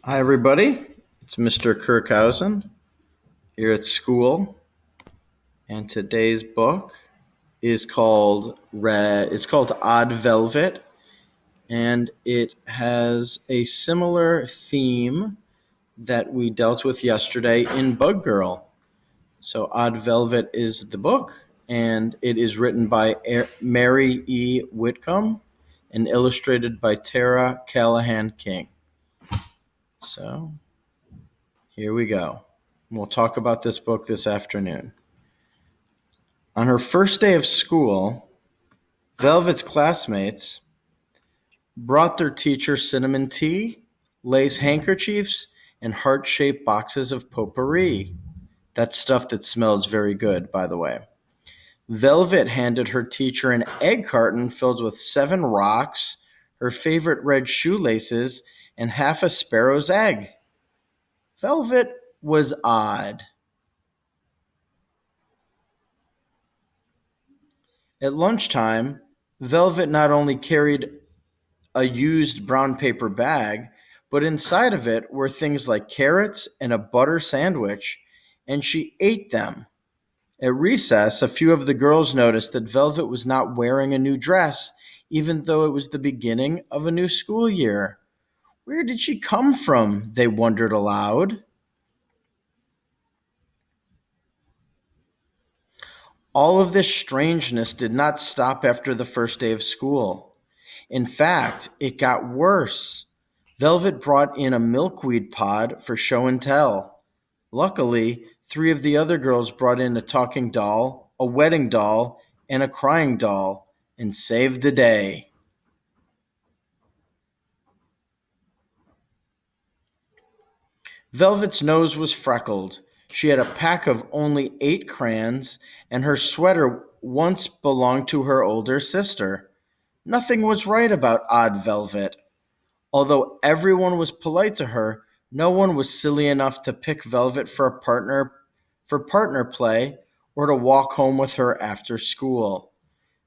Hi, everybody. It's Mr. Kirchhausen here at school, and today's book is called It's called Odd Velvet, and it has a similar theme that we dealt with yesterday in Bug Girl. So, Odd Velvet is the book, and it is written by Mary E. Whitcomb and illustrated by Tara Callahan King. So, here we go. We'll talk about this book this afternoon. On her first day of school, Velvet's classmates brought their teacher cinnamon tea, lace handkerchiefs, and heart-shaped boxes of potpourri. That's stuff that smells very good, by the way. Velvet handed her teacher an egg carton filled with 7 rocks, her favorite red shoelaces, and half a sparrow's egg. Velvet was odd. At lunchtime, Velvet not only carried a used brown paper bag, but inside of it were things like carrots and a butter sandwich, and she ate them. At recess, a few of the girls noticed that Velvet was not wearing a new dress, even though it was the beginning of a new school year. Where did she come from? They wondered aloud. All of this strangeness did not stop after the first day of school. In fact, it got worse. Velvet brought in a milkweed pod for show and tell. Luckily, 3 of the other girls brought in a talking doll, a wedding doll, and a crying doll, and saved the day. Velvet's nose was freckled. She had a pack of only 8 crayons, and her sweater once belonged to her older sister. Nothing was right about Odd Velvet. Although everyone was polite to her, no one was silly enough to pick Velvet for partner play or to walk home with her after school.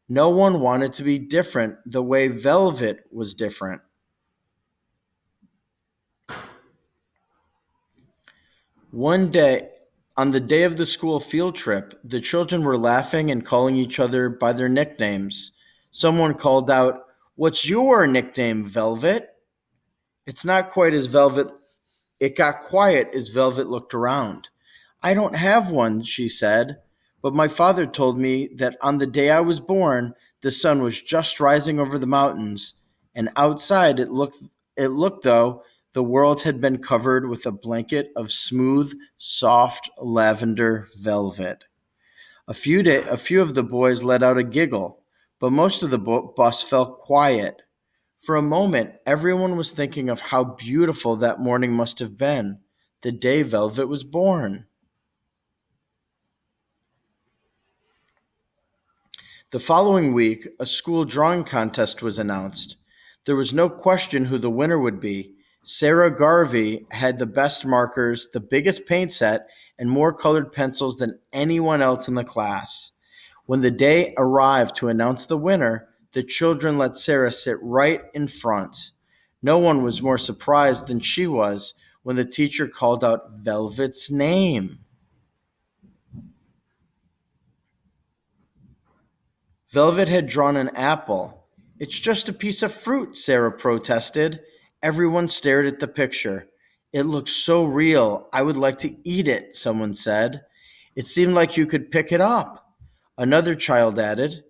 No one wanted to be different the way Velvet was different. One day, on the day of the school field trip, the children were laughing and calling each other by their nicknames. Someone called out, "What's your nickname, Velvet?" It's not quite as Velvet It got quiet as Velvet looked around. "I don't have one," she said, "but my father told me that on the day I was born, the sun was just rising over the mountains, and outside it looked though the world had been covered with a blanket of smooth, soft lavender velvet." A few of the boys let out a giggle, but most of the bus felt quiet. For a moment, everyone was thinking of how beautiful that morning must have been, the day Velvet was born. The following week, a school drawing contest was announced. There was no question who the winner would be. Sarah Garvey had the best markers, the biggest paint set, and more colored pencils than anyone else in the class. When the day arrived to announce the winner, the children let Sarah sit right in front. No one was more surprised than she was when the teacher called out Velvet's name. Velvet had drawn an apple. "It's just a piece of fruit," Sarah protested. Everyone stared at the picture. "It looks so real. I would like to eat it," someone said. "It seemed like you could pick it up," another child added.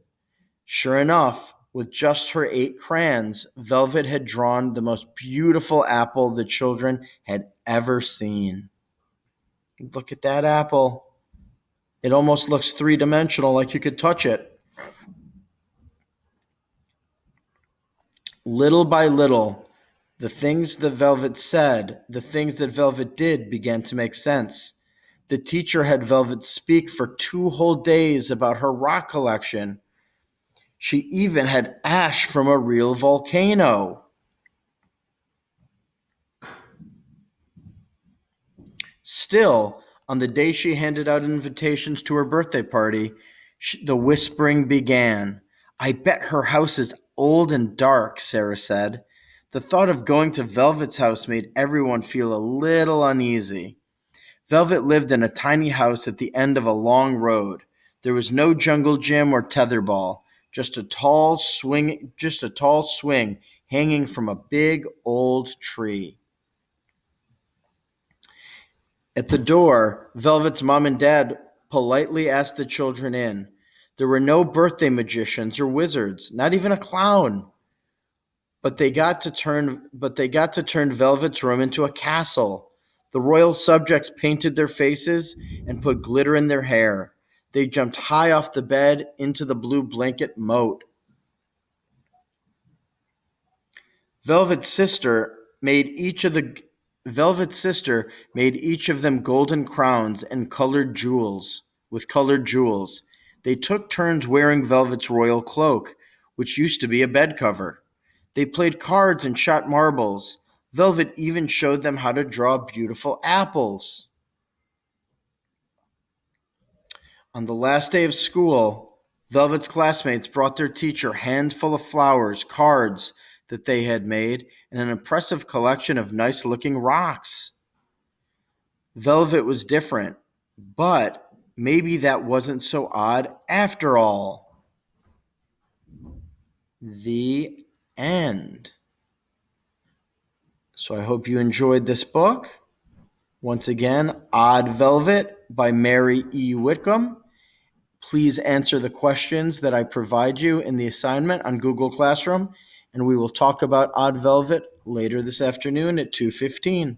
Sure enough, with just her 8 crayons, Velvet had drawn the most beautiful apple the children had ever seen. Look at that apple. It almost looks 3-dimensional, like you could touch it. Little by little, the things that Velvet said, the things that Velvet did began to make sense. The teacher had Velvet speak for 2 whole days about her rock collection. She even had ash from a real volcano. Still, on the day she handed out invitations to her birthday party, the whispering began. "I bet her house is old and dark," Sarah said. The thought of going to Velvet's house made everyone feel a little uneasy. Velvet lived in a tiny house at the end of a long road. There was no jungle gym or tetherball, just a tall swing hanging from a big old tree. At the door, Velvet's mom and dad politely asked the children in. There were no birthday magicians or wizards, not even a clown. But they got to turn Velvet's room into a castle. The royal subjects painted their faces and put glitter in their hair. They jumped high off the bed into the blue blanket moat. Velvet's sister made each of them golden crowns and colored jewels. They took turns wearing Velvet's royal cloak, which used to be a bed cover. They played cards and shot marbles. Velvet even showed them how to draw beautiful apples. On the last day of school, Velvet's classmates brought their teacher a handful of flowers, cards that they had made, and an impressive collection of nice-looking rocks. Velvet was different, but maybe that wasn't so odd after all. The end. So I hope you enjoyed this book. Once again, Odd Velvet by Mary E. Whitcomb. Please answer the questions that I provide you in the assignment on Google Classroom, and we will talk about Odd Velvet later this afternoon at 2:15.